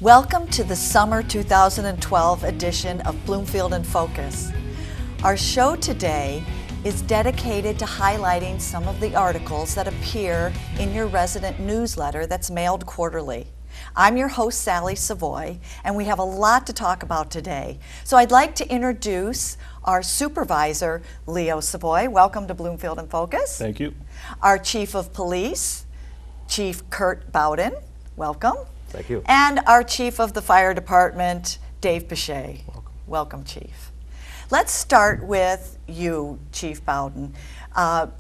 Welcome to the summer 2012 edition of Bloomfield in Focus. Our show today is dedicated to highlighting some of the articles that appear in your resident newsletter that's mailed quarterly. I'm your host, Sally Savoy, and we have a lot to talk about today. So I'd like to introduce our supervisor, Leo Savoy. Welcome to Bloomfield in Focus. Thank you. Our Chief of Police, Chief Kurt Bowden. Welcome. Thank you. And our Chief of the Fire Department, Dave Pichet. Welcome, Chief. Let's start with you, Chief Bowden.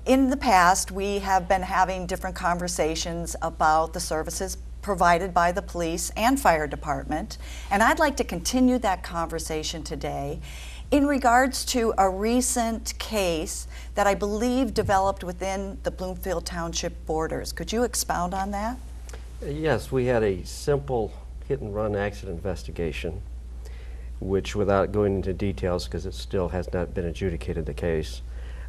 In the past, we have been having different conversations about the services provided by the police and fire department, and I'd like to continue that conversation today in regards to a recent case that I believe developed within the Bloomfield Township borders. Could you expound on that? Yes, we had a simple hit-and-run accident investigation, which, without going into details, because it still has not been adjudicated, the case,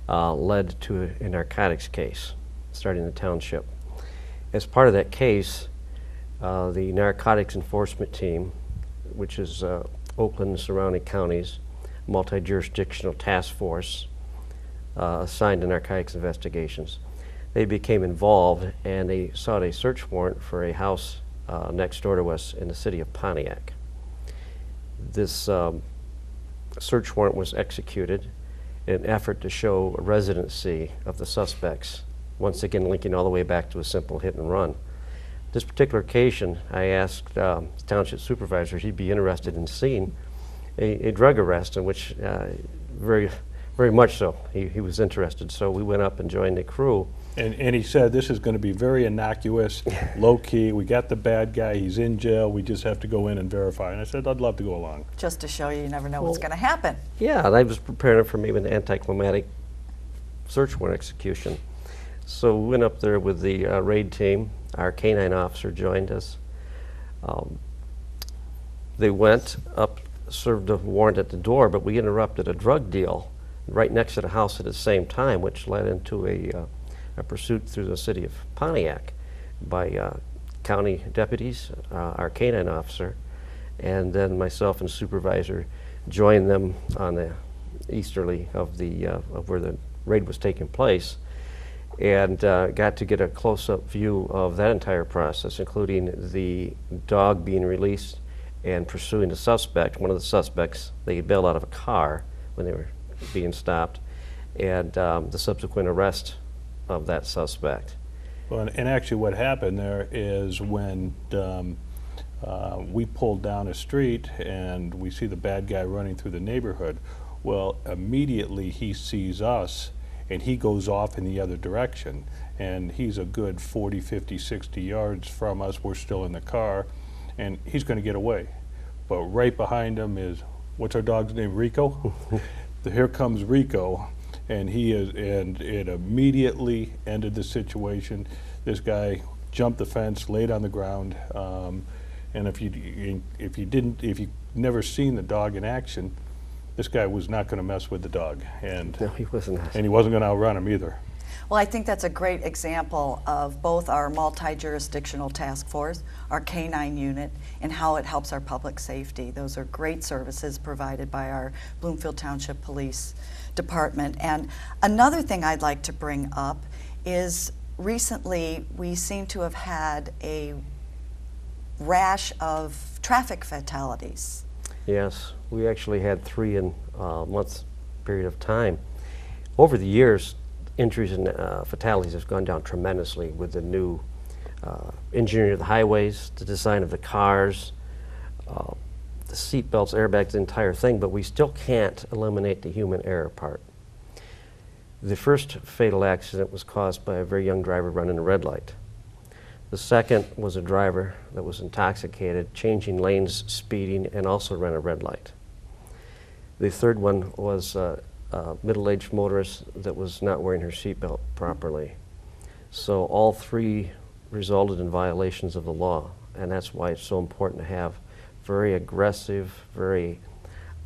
led to a narcotics case starting in the township. As part of that case, the narcotics enforcement team, which is Oakland and surrounding counties, multi-jurisdictional task force assigned to narcotics investigations, they became involved and they sought a search warrant for a house next door to us in the city of Pontiac. This search warrant was executed in an effort to show residency of the suspects, once again linking all the way back to a simple hit and run. This particular occasion, I asked the township supervisor if he'd be interested in seeing a drug arrest, in which very much so he was interested. So we went up and joined the crew. And he said this is going to be very innocuous, low-key. We got the bad guy. He's in jail. We just have to go in and verify. And I said, I'd love to go along. Just to show you never know what's going to happen. Yeah, and I was preparing for maybe an anticlimactic search warrant execution. So we went up there with the raid team. Our canine officer joined us. They went up, served a warrant at the door, but we interrupted a drug deal right next to the house at the same time, which led into a pursuit through the city of Pontiac by county deputies, our canine officer, and then myself and supervisor joined them on the easterly of where the raid was taking place, and got to get a close-up view of that entire process, including the dog being released and pursuing the suspect. One of the suspects, they bailed out of a car when they were being stopped, and the subsequent arrest of that suspect. Well, and actually what happened there is when we pulled down a street and we see the bad guy running through the neighborhood, well, immediately he sees us and he goes off in the other direction. And he's a good 40, 50, 60 yards from us. We're still in the car, and he's going to get away. But right behind him is, what's our dog's name, Rico? Here comes Rico, and it immediately ended the situation. This guy jumped the fence, laid on the ground, and if you never seen the dog in action, this guy was not going to mess with the dog, and No, he wasn't. and he wasn't going to outrun him either. Well, I think that's a great example of both our multi-jurisdictional task force, our canine unit, and how it helps our public safety. Those are great services provided by our Bloomfield Township Police Department. And another thing I'd like to bring up is recently we seem to have had a rash of traffic fatalities. Yes, we actually had 3 in a month period of time. Over the years, injuries and fatalities have gone down tremendously with the new engineering of the highways, the design of the cars, the seat belts, airbags, the entire thing, but we still can't eliminate the human error part. The first fatal accident was caused by a very young driver running a red light. The second was a driver that was intoxicated, changing lanes, speeding, and also ran a red light. The third one was a middle-aged motorist that was not wearing her seatbelt properly. So all 3 resulted in violations of the law, and that's why it's so important to have very aggressive, very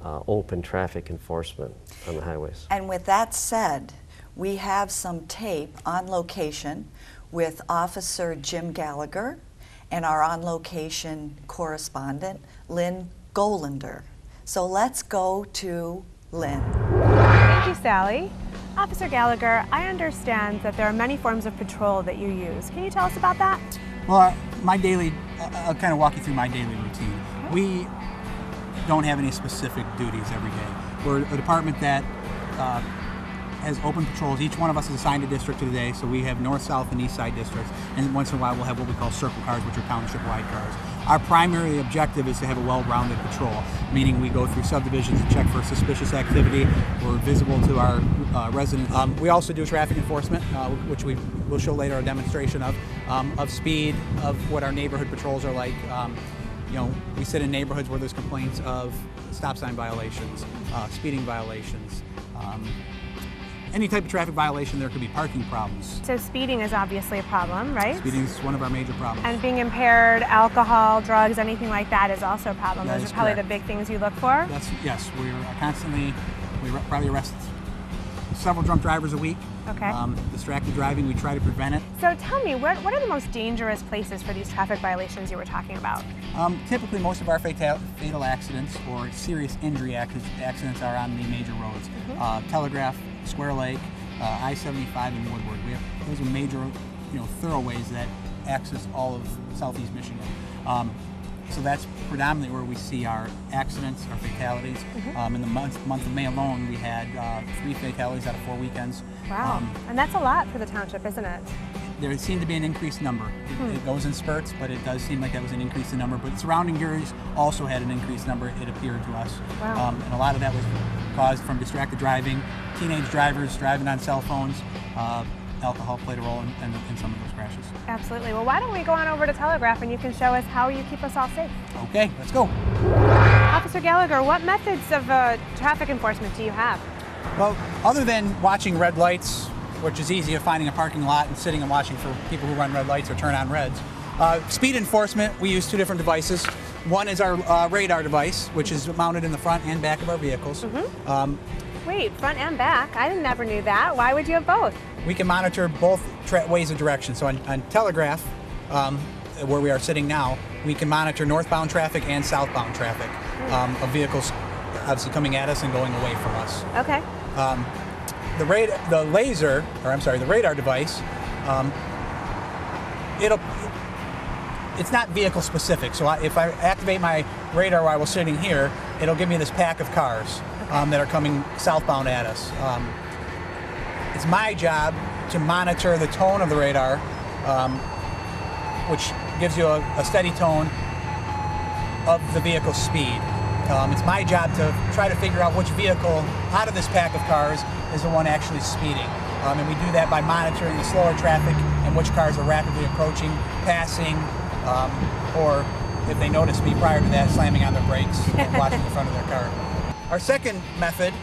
open traffic enforcement on the highways. And with that said, we have some tape on location with Officer Jim Gallager and our on-location correspondent, Lynn Golander. So let's go to Lynn. Thank you, Sally. Officer Gallager, I understand that there are many forms of patrol that you use. Can you tell us about that? Well, I'll kind of walk you through my daily routine. We don't have any specific duties every day. We're a department that has open patrols. Each one of us is assigned a district of the day, so we have north, south, and east side districts, and once in a while we'll have what we call circle cars, which are township-wide cars. Our primary objective is to have a well-rounded patrol, meaning we go through subdivisions and check for suspicious activity. We're visible to our residents. We also do traffic enforcement, which we'll show later a demonstration of speed, of what our neighborhood patrols are like. You know, we sit in neighborhoods where there's complaints of stop sign violations, speeding violations, any type of traffic violation. There could be parking problems. So speeding is obviously a problem, right? Speeding is one of our major problems. And being impaired, alcohol, drugs, anything like that is also a problem. That Those is are probably correct. the big things you look for? Yes, we probably arrest several drunk drivers a week. Okay. Distracted driving, we try to prevent it. So tell me, what are the most dangerous places for these traffic violations you were talking about? Typically, most of our fatal accidents or serious injury accidents are on the major roads. Telegraph, Square Lake, I-75, and Woodward. Those are major, thoroughways that access all of southeast Michigan. So that's predominantly where we see our accidents, our fatalities. In the month of May alone, we had 3 fatalities out of 4 weekends. Wow, and that's a lot for the township, isn't it? There seemed to be an increased number. It goes in spurts, but it does seem like that was an increase in number. But surrounding areas also had an increased number, it appeared to us. Wow. And a lot of that was caused from distracted driving, teenage drivers driving on cell phones. Alcohol played a role in some of those crashes. Absolutely. Well, why don't we go on over to Telegraph and you can show us how you keep us all safe. Okay, let's go. Officer Gallager, what methods of traffic enforcement do you have? Well, other than watching red lights, which is easy, of finding a parking lot and sitting and watching for people who run red lights or turn on reds. Speed enforcement, we use 2 different devices. One is our radar device, which is mounted in the front and back of our vehicles. Wait, front and back? I never knew that. Why would you have both? We can monitor both ways of direction. So on Telegraph, where we are sitting now, we can monitor northbound traffic and southbound traffic of vehicles obviously coming at us and going away from us. Okay. The radar device, it's not vehicle specific. So if I activate my radar while we're sitting here, it'll give me this pack of cars that are coming southbound at us. It's my job to monitor the tone of the radar, which gives you a steady tone of the vehicle's speed. It's my job to try to figure out which vehicle out of this pack of cars is the one actually speeding. And we do that by monitoring the slower traffic and which cars are rapidly approaching, passing, or if they notice me prior to that, slamming on their brakes and watching the front of their car. Our second method,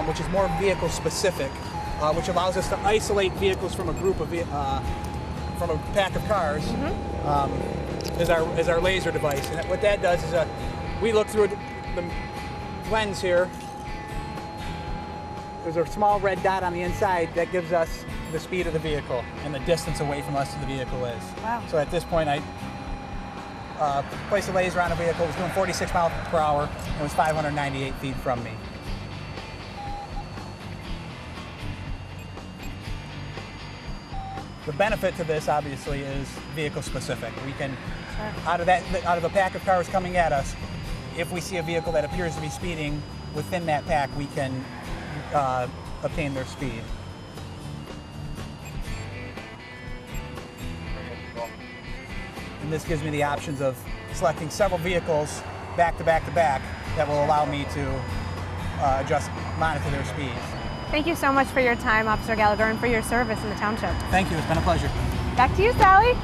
which is more vehicle specific, which allows us to isolate vehicles from a group of from a pack of cars, is our laser device. And what that does is we look through the lens here. There's a small red dot on the inside that gives us the speed of the vehicle and the distance away from us the vehicle is. Wow. So at this point, I placed a laser on a vehicle. It was doing 46 miles per hour. It was 598 feet from me. The benefit to this, obviously, is vehicle specific. We can, out of a pack of cars coming at us, if we see a vehicle that appears to be speeding within that pack, we can obtain their speed. And this gives me the options of selecting several vehicles back to back to back that will allow me to monitor their speed. Thank you so much for your time, Officer Gallager, and for your service in the township. Thank you, it's been a pleasure. Back to you, Sally.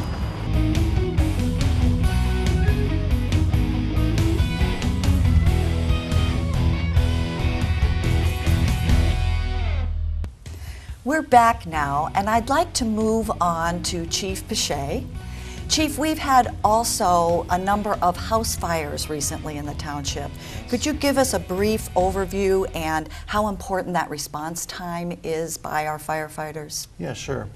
We're back now, and I'd like to move on to Chief Pichet. Chief, we've had also a number of house fires recently in the township. Could you give us a brief overview and how important that response time is by our firefighters? Yeah, sure.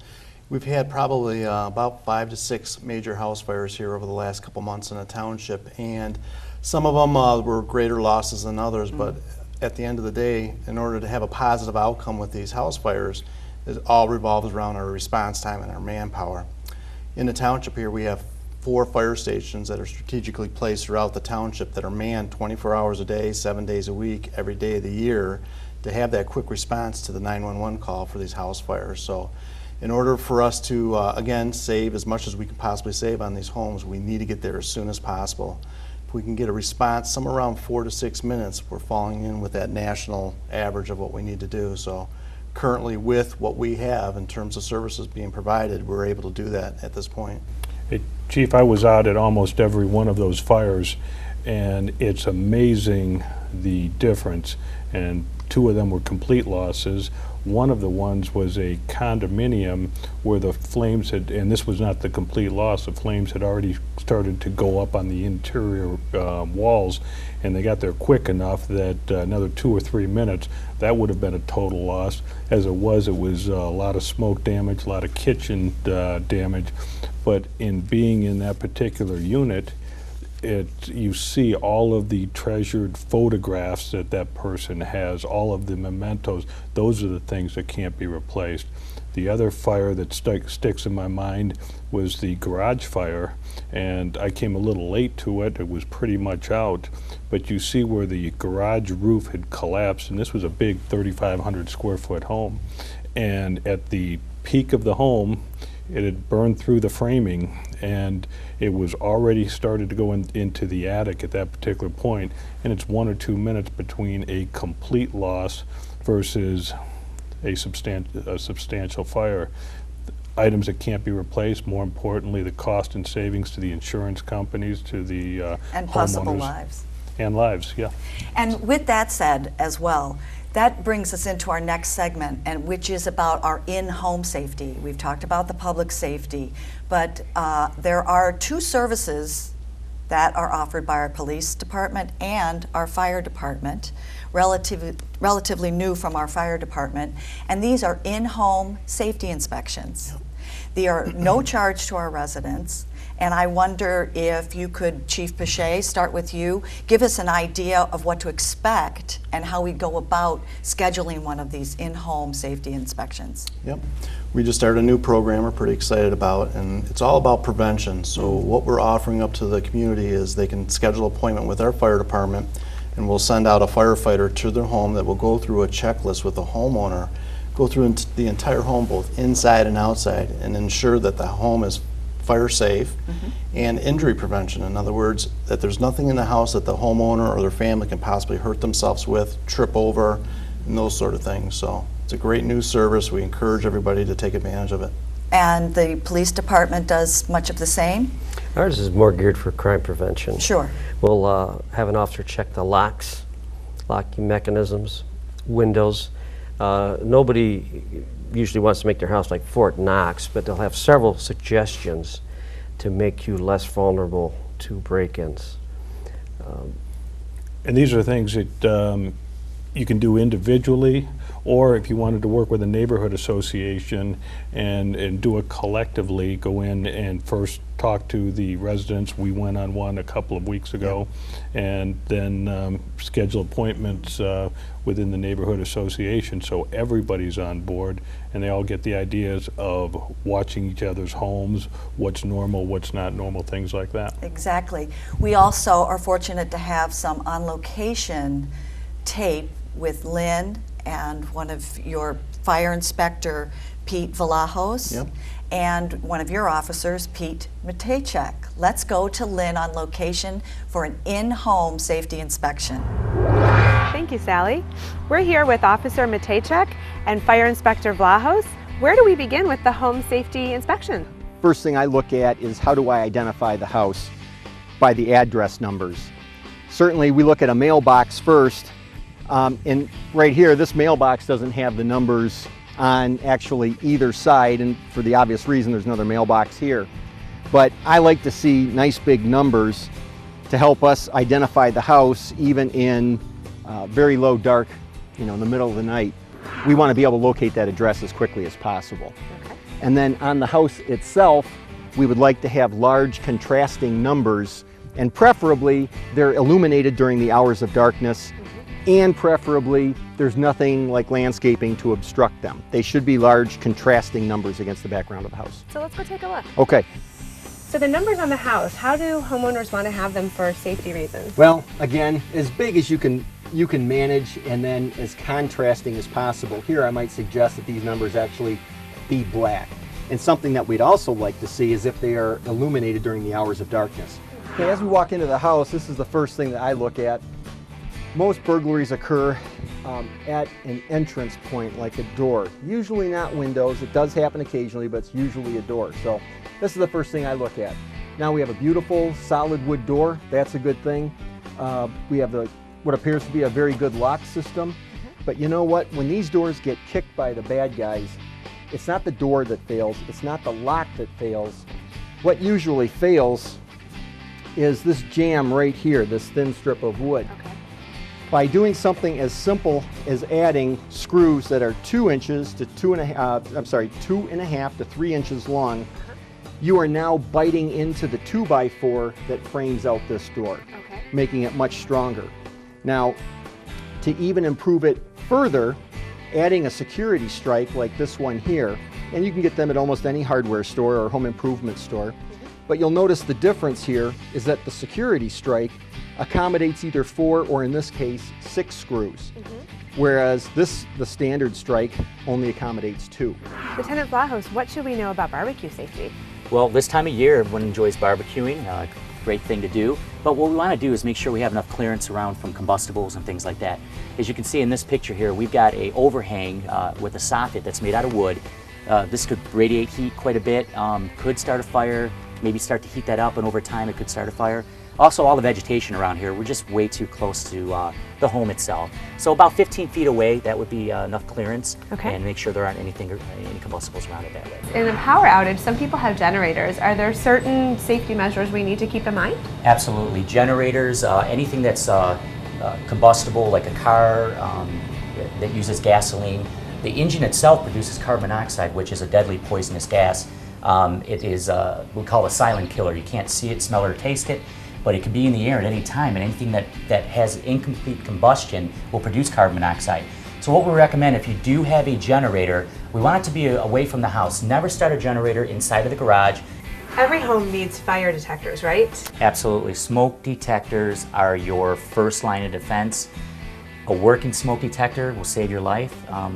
We've had probably about 5 to 6 major house fires here over the last couple months in the township, and some of them were greater losses than others, but at the end of the day, in order to have a positive outcome with these house fires, it all revolves around our response time and our manpower. In the township here, we have 4 fire stations that are strategically placed throughout the township that are manned 24 hours a day, 7 days a week, every day of the year, to have that quick response to the 911 call for these house fires. So in order for us to, again, save as much as we can possibly save on these homes, we need to get there as soon as possible. If we can get a response somewhere around 4 to 6 minutes, we're falling in with that national average of what we need to do. So currently, with what we have in terms of services being provided, we're able to do that at this point. Hey, Chief, I was out at almost every one of those fires, and it's amazing the difference. And 2 of them were complete losses. One of the ones was a condominium where the flames had, and this was not the complete loss, the flames had already started to go up on the interior walls, and they got there quick enough that another 2 or 3 minutes, that would have been a total loss. As it was a lot of smoke damage, a lot of kitchen damage, but in being in that particular unit, you see all of the treasured photographs that that person has, all of the mementos. Those are the things that can't be replaced. The other fire that sticks in my mind was the garage fire, and I came a little late to it. It was pretty much out, but you see where the garage roof had collapsed, and this was a big 3,500 square foot home. And at the peak of the home, it had burned through the framing, and it was already started to go into the attic at that particular point, and it's 1 or 2 minutes between a complete loss versus a substantial fire. Items that can't be replaced, more importantly, the cost and savings to the insurance companies, to the and possible homeowners. lives. And lives, yeah. And with that said as well, that brings us into our next segment, and which is about our in-home safety. We've talked about the public safety, but there are 2 services that are offered by our police department and our fire department, relatively new from our fire department, and these are in-home safety inspections. They are no charge to our residents. And I wonder if you could, Chief Pache, start with you, give us an idea of what to expect and how we go about scheduling one of these in-home safety inspections. Yep. We just started a new program we're pretty excited about, and it's all about prevention. So what we're offering up to the community is they can schedule an appointment with our fire department, and we'll send out a firefighter to their home that will go through a checklist with the homeowner, go through the entire home, both inside and outside, and ensure that the home is fire safe and injury prevention. In other words, that there's nothing in the house that the homeowner or their family can possibly hurt themselves with, trip over, and those sort of things. So it's a great new service. We encourage everybody to take advantage of it. And the police department does much of the same? Ours is more geared for crime prevention. Sure. We'll have an officer check the locks, locking mechanisms, windows. Nobody usually wants to make their house like Fort Knox, but they'll have several suggestions to make you less vulnerable to break-ins. And these are things that you can do individually, or if you wanted to work with a neighborhood association and do it collectively, go in and first talk to the residents. We went on one a couple of weeks ago, and then schedule appointments within the neighborhood association, so everybody's on board and they all get the ideas of watching each other's homes, what's normal, what's not normal, things like that. Exactly. We also are fortunate to have some on-location tape with Lynn and one of your fire inspector, Pete Vlahos, Yep. and one of your officers, Pete Matejcik. Let's go to Lynn on location for an in-home safety inspection. Thank you, Sally. We're here with Officer Matejcik and Fire Inspector Vlahos. Where do we begin with the home safety inspection? First thing I look at is how do I identify the house by the address numbers. Certainly we look at a mailbox first, and right here this mailbox doesn't have the numbers on actually either side, and for the obvious reason there's another mailbox here. But I like to see nice big numbers to help us identify the house even in very low dark, in the middle of the night. We want to be able to locate that address as quickly as possible. Okay. And then on the house itself, we would like to have large contrasting numbers, and preferably they're illuminated during the hours of darkness, and preferably there's nothing like landscaping to obstruct them. They should be large contrasting numbers against the background of the house. So let's go take a look. Okay. So the numbers on the house, how do homeowners want to have them for safety reasons? Well, again, as big as you can manage, and then as contrasting as possible. Here I might suggest that these numbers actually be black. And something that we'd also like to see is if they are illuminated during the hours of darkness. Okay, as we walk into the house, this is the first thing that I look at. Most burglaries occur at an entrance point, like a door. Usually not windows. It does happen occasionally, but it's usually a door. So this is the first thing I look at. Now we have a beautiful solid wood door. That's a good thing. We have what appears to be a very good lock system. But you know what? When these doors get kicked by the bad guys, it's not the door that fails. It's not the lock that fails. What usually fails is this jamb right here, this thin strip of wood. Okay. By doing something as simple as adding screws that are 2 inches to 2.5 to 3 inches long, you are now biting into the 2x4 that frames out this door, Okay. making it much stronger. Now, to even improve it further, adding a security strike like this one here, and you can get them at almost any hardware store or home improvement store, but you'll notice the difference here is that the security strike accommodates either 4 or in this case 6 screws, whereas the standard strike only accommodates 2. Lieutenant Vlahos, what should we know about barbecue safety? Well, this time of year, everyone enjoys barbecuing, great thing to do. But what we want to do is make sure we have enough clearance around from combustibles and things like that. As you can see in this picture here, we've got a overhang with a soffit that's made out of wood. This could radiate heat quite a bit, could start a fire, maybe start to heat that up, and over time it could start a fire. Also, all the vegetation around here, we're just way too close to the home itself. So about 15 feet away, that would be enough clearance, Okay. and make sure there aren't any combustibles around it that way. In a power outage, some people have generators. Are there certain safety measures we need to keep in mind? Absolutely. Generators, anything that's combustible, like a car that uses gasoline. The engine itself produces carbon monoxide, which is a deadly poisonous gas. It is, we call it a silent killer. You can't see it, smell it, or taste it, but it can be in the air at any time, and anything that has incomplete combustion will produce carbon monoxide. So what we recommend, if you do have a generator, we want it to be away from the house. Never start a generator inside of the garage. Every home needs fire detectors, right? Absolutely. Smoke detectors are your first line of defense. A working smoke detector will save your life.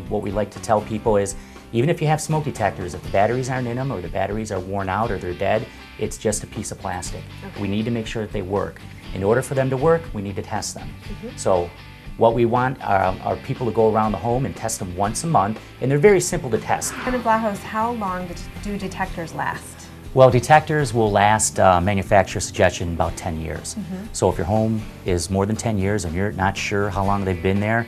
What we like to tell people is, even if you have smoke detectors, if the batteries aren't in them or the batteries are worn out or they're dead, it's just a piece of plastic. Okay. We need to make sure that they work. In order for them to work, we need to test them. So what we want are people to go around the home and test them once a month, and they're very simple to test. Lieutenant Vlahos, how long do detectors last? Well, detectors will last, manufacturer suggestion, about 10 years. So if your home is more than 10 years and you're not sure how long they've been there,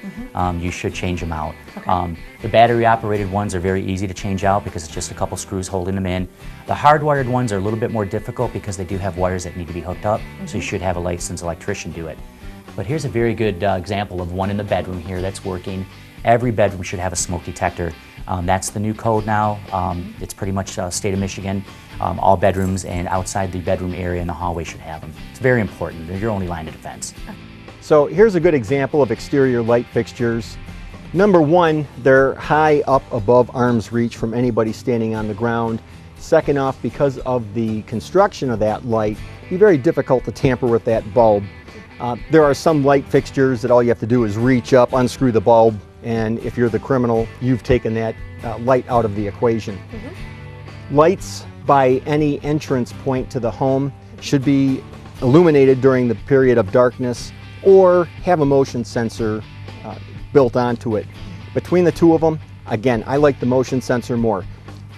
you should change them out. Okay. The battery operated ones are very easy to change out because it's just a couple screws holding them in. The hardwired ones are a little bit more difficult because they do have wires that need to be hooked up, so you should have a licensed electrician do it. But here's a very good example of one in the bedroom here that's working. Every bedroom should have a smoke detector. That's the new code now. It's pretty much state of Michigan. All bedrooms and outside the bedroom area in the hallway should have them. It's very important. They're your only line of defense. So here's a good example of exterior light fixtures. Number one, they're high up above arm's reach from anybody standing on the ground. Second off, because of the construction of that light, it'd be very difficult to tamper with that bulb. There are some light fixtures that all you have to do is reach up, unscrew the bulb, and if you're the criminal, you've taken that light out of the equation. Lights by any entrance point to the home should be illuminated during the period of darkness or have a motion sensor built onto it. Between the two of them, again, I like the motion sensor more.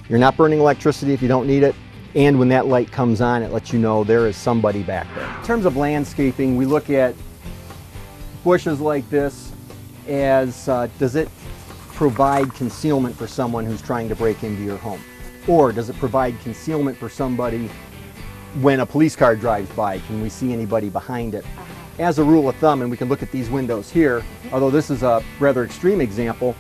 You're not burning electricity if you don't need it, and when that light comes on, it lets you know there is somebody back there. In terms of landscaping, we look at bushes like this as does it provide concealment for someone who's trying to break into your home? Or does it provide concealment for somebody when a police car drives by? Can we see anybody behind it? As a rule of thumb, and we can look at these windows here, although this is a rather extreme example,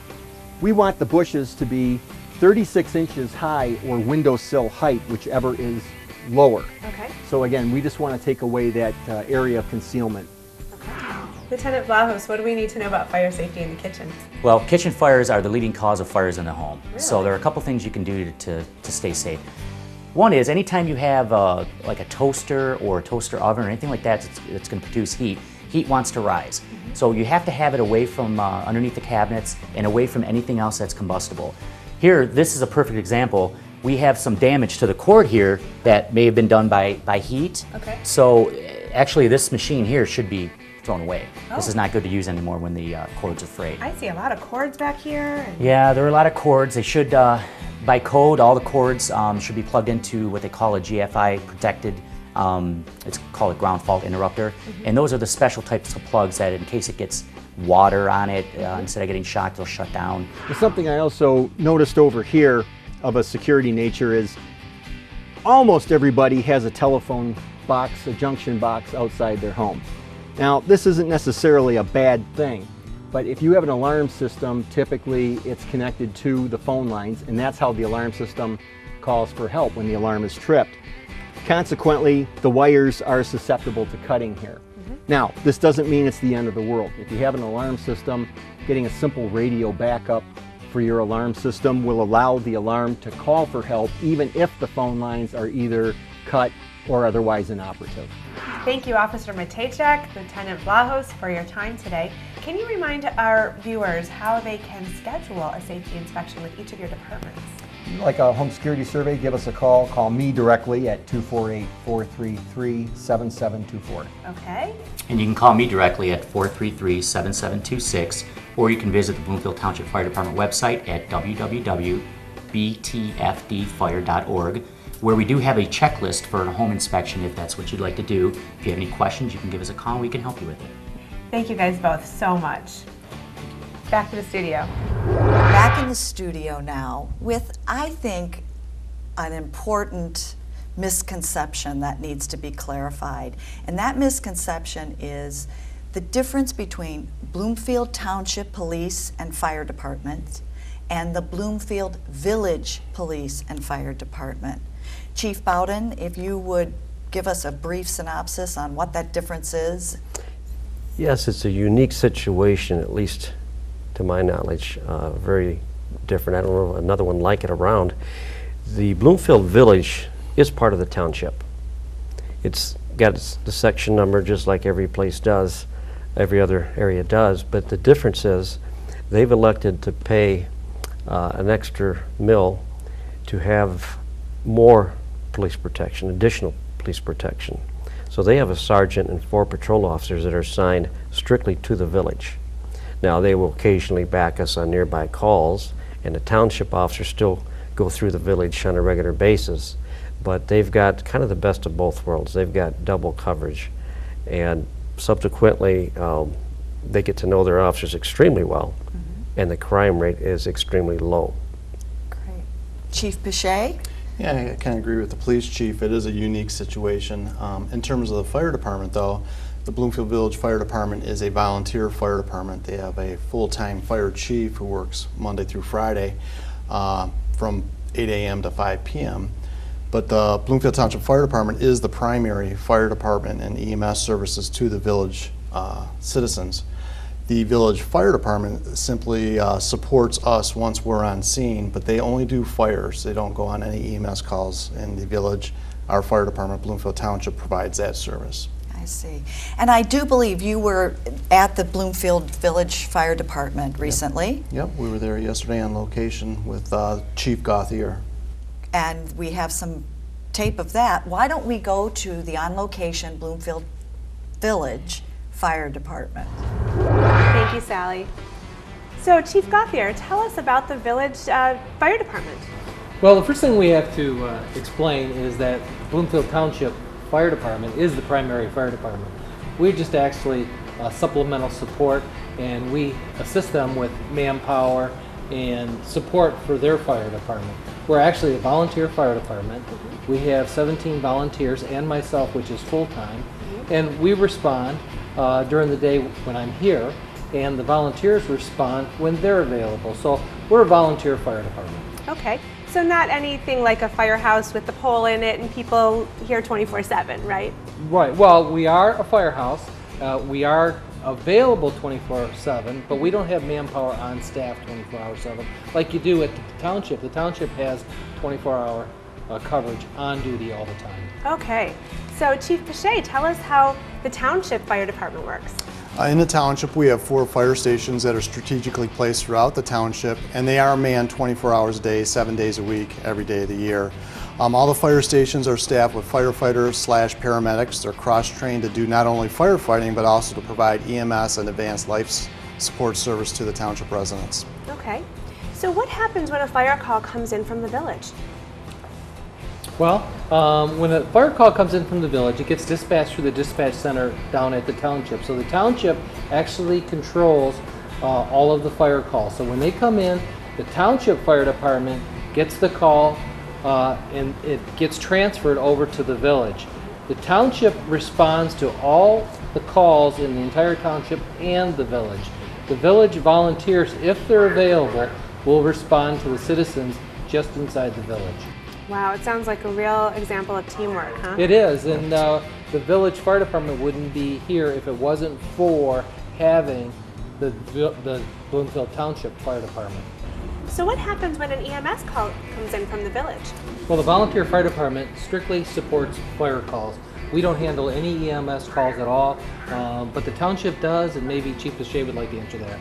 we want the bushes to be 36 inches high or windowsill height, whichever is lower. Okay. So again, we just want to take away that area of concealment. Lieutenant Vlahos, what do we need to know about fire safety in the kitchen? Well, kitchen fires are the leading cause of fires in the home. So Really? there are a couple things you can do to stay safe. One is anytime you have like a toaster or a toaster oven or anything like that that's going to produce heat, heat wants to rise. So you have to have it away from underneath the cabinets and away from anything else that's combustible. Here, this is a perfect example. We have some damage to the cord here that may have been done by heat. Okay. So actually this machine here should be thrown away. This Oh. is not good to use anymore when the cord's are frayed. I see a lot of cords back here. And Yeah, there are a lot of cords. They should, by code, all the cords should be plugged into what they call a GFI protected, it's called a ground fault interrupter. And those are the special types of plugs that in case it gets water on it, instead of getting shocked, they'll shut down. Something I also noticed over here of a security nature is almost everybody has a telephone box, a junction box outside their home. Now, this isn't necessarily a bad thing, but if you have an alarm system, typically it's connected to the phone lines, and that's how the alarm system calls for help when the alarm is tripped. Consequently, the wires are susceptible to cutting here. Now, this doesn't mean it's the end of the world. If you have an alarm system, getting a simple radio backup for your alarm system will allow the alarm to call for help even if the phone lines are either cut or otherwise inoperative. Thank you, Officer Matejcik, Lieutenant Vlahos, for your time today. Can you remind our viewers how they can schedule a safety inspection with each of your departments? Like a home security survey, give us a call. Call me directly at 248-433-7724. Okay. And you can call me directly at 433-7726, or you can visit the Bloomfield Township Fire Department website at www.btfdfire.org, where we do have a checklist for a home inspection if that's what you'd like to do. If you have any questions, you can give us a call and we can help you with it. Thank you guys both so much. Back to the studio. Back in the studio now with, I think, an important misconception that needs to be clarified. And that misconception is the difference between Bloomfield Township Police and Fire Department and the Bloomfield Village Police and Fire Department. Chief Bowden, if you would give us a brief synopsis on what that difference is. Yes, it's a unique situation, at least to my knowledge, very different. I don't know another one like it around. The Bloomfield Village is part of the township. It's got the section number just like every place does, every other area does, but the difference is they've elected to pay an extra mill to have more police protection, additional police protection. So they have a sergeant and 4 patrol officers that are assigned strictly to the village. Now they will occasionally back us on nearby calls, and the township officers still go through the village on a regular basis, but they've got kind of the best of both worlds. They've got double coverage, and subsequently they get to know their officers extremely well, and the crime rate is extremely low. Great. Chief Pichet? Yeah, I kind of agree with the police chief. It is a unique situation. In terms of the fire department, though, the Bloomfield Village Fire Department is a volunteer fire department. They have a full-time fire chief who works Monday through Friday from 8 a.m. to 5 p.m. But the Bloomfield Township Fire Department is the primary fire department and EMS services to the village citizens. The village fire department simply supports us once we're on scene, but they only do fires. They don't go on any EMS calls in the village. Our fire department, Bloomfield Township, provides that service. I see. And I do believe you were at the Bloomfield Village Fire Department recently. Yep, we were there yesterday on location with Chief Gauthier. And we have some tape of that. Why don't we go to the on-location Bloomfield Village Fire Department? Thank you, Sally. So, Chief Gauthier, tell us about the Village Fire Department. Well, the first thing we have to explain is that Bloomfield Township Fire Department is the primary fire department. We're just actually supplemental support, and we assist them with manpower and support for their fire department. We're actually a volunteer fire department. We have 17 volunteers and myself, which is full-time, and we respond during the day when I'm here, and the volunteers respond when they're available. So we're a volunteer fire department. Okay, so not anything like a firehouse with the pole in it and people here 24/7, right? Right. Well, we are a firehouse. We are available 24/7, but we don't have manpower on staff 24/7 like you do at the township. The township has 24-hour coverage on duty all the time. Okay, so Chief Pichet, tell us how the township fire department works. In the township, we have 4 fire stations that are strategically placed throughout the township, and they are manned 24 hours a day, 7 days a week, every day of the year. All the fire stations are staffed with firefighters/paramedics. They're cross-trained to do not only firefighting, but also to provide EMS and advanced life support service to the township residents. Okay, so what happens when a fire call comes in from the village? Well, when a fire call comes in from the village, it gets dispatched through the dispatch center down at the township. So the township actually controls all of the fire calls. So when they come in, the township fire department gets the call and it gets transferred over to the village. The township responds to all the calls in the entire township and the village. The village volunteers, if they're available, will respond to the citizens just inside the village. Wow, it sounds like a real example of teamwork, huh? It is, and the village fire department wouldn't be here if it wasn't for having the Bloomfield Township Fire Department. So what happens when an EMS call comes in from the village? Well, the volunteer fire department strictly supports fire calls. We don't handle any EMS calls at all, but the township does, and maybe Chief Pichet would like to answer that.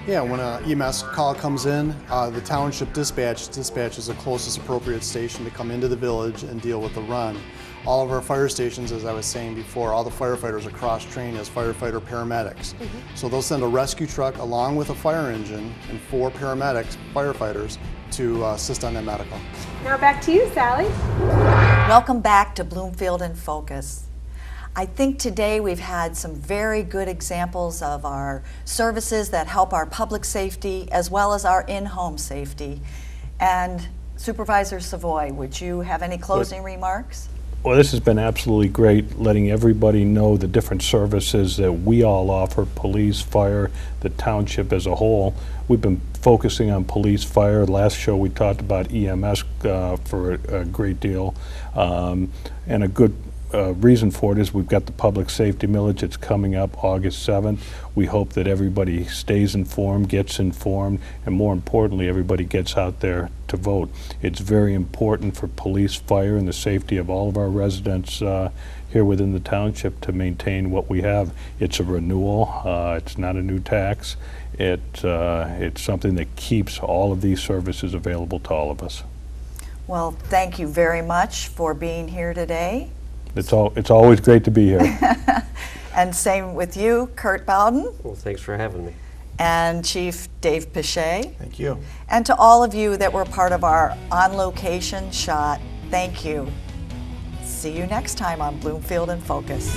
Yeah, when an EMS call comes in, the township dispatches the closest appropriate station to come into the village and deal with the run. All of our fire stations, as I was saying before, all the firefighters are cross-trained as firefighter paramedics. So they'll send a rescue truck along with a fire engine and 4 paramedics, firefighters, to assist on that medical. Now back to you, Sally. Welcome back to Bloomfield in Focus. I think today we've had some very good examples of our services that help our public safety as well as our in-home safety. And Supervisor Savoy, would you have any closing remarks? Well, this has been absolutely great, letting everybody know the different services that we all offer, police, fire, the township as a whole. We've been focusing on police, fire. Last show we talked about EMS for a great deal. And a good reason for it is we've got the public safety millage. It's coming up August 7th. We hope that everybody stays informed, gets informed, and more importantly, everybody gets out there to vote. It's very important for police, fire, and the safety of all of our residents here within the township to maintain what we have. It's a renewal. It's not a new tax. It's something that keeps all of these services available to all of us. Well, thank you very much for being here today. It's always great to be here. And same with you, Kurt Bowden. Well, thanks for having me. And Chief Dave Pichet. Thank you. And to all of you that were part of our on-location shot, thank you. See you next time on Bloomfield in Focus.